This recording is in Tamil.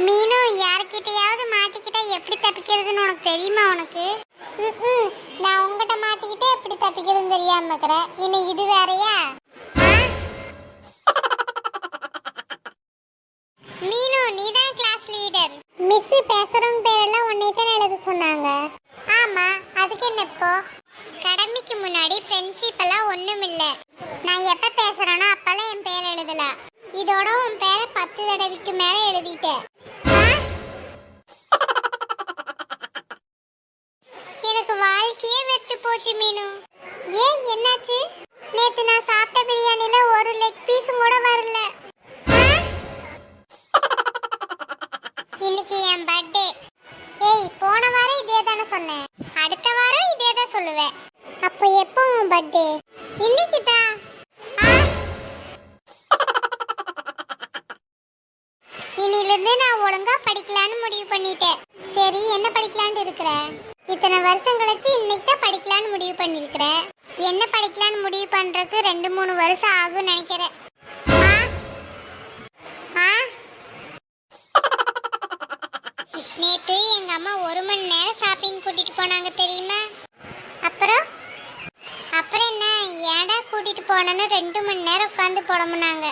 மீனு யார்கிட்டயாவது மாட்டிக்கிட்டா எப்படி தப்பிக்கிறதுன்னு உனக்கு தெரியுமா உனக்கு? நான் உங்ககிட்ட மாட்டிக்கிட்டே எப்படி தப்பிக்கிறதுன்னு தெரியாம இருக்கிறேன். இன்னும் இது வேறயா? மீனு நீதான் கிளாஸ் லீடர். மிஸ் பேசுறவங்க பேரெல்லாம் உன்னை தான் எழுத சொன்னாங்க. ஆமா, அதுக்கு என்ன இப்போ? கடமைக்கு முன்னாடி ஃப்ரெண்ட்ஷிப் எல்லாம் ஒண்ணும் இல்ல. நான் எப்ப பேசுறேனோ அப்பெல்லாம் என் பேர் எழுதலாம். இதோட உன் பேரை 10 தடவைக்கு மேல எழுதிட்டேன். எனக்கு வாழ்க்கையே வெட்டு போச்சு மீனு. ஏன், என்னாச்சு? நேத்து நான் சாப்பிட்ட பிரியாணில ஒரு லெக் பீஸ் கூட வரல. இன்னைக்கு என் பர்த்டே. ஏய், போன வாரம் இதே தானே சொன்னேன். அடுத்த வாரம் இதே தான் சொல்லுவேன். அப்போ எப்போ உன் பர்த்டே? இன்னைக்கு தான். இனிலிருந்து நான் ஒழுங்கா படிக்கலான்னு முடிவு பண்ணிட்டேன். சரி, என்ன படிக்கலான்னு இருக்கிற? இத்தனை வருஷம் கழிச்சு இன்னைக்கு தான் படிக்கலான்னு முடிவு பண்ணிருக்கிற. என்ன படிக்கலான்னு முடிவு பண்றதுக்கு 2-3 வருஷம் ஆகும் நினைக்கிறேன். நேத்து எங்க அம்மா 1 மணி நேரம் ஷாப்பிங் கூட்டிட்டு போனாங்க தெரியுமா? அப்புறம் என்ன, ஏடா கூட்டிட்டு போனோன்னு 2 மணி நேரம் உட்காந்து புலம்புனாங்க.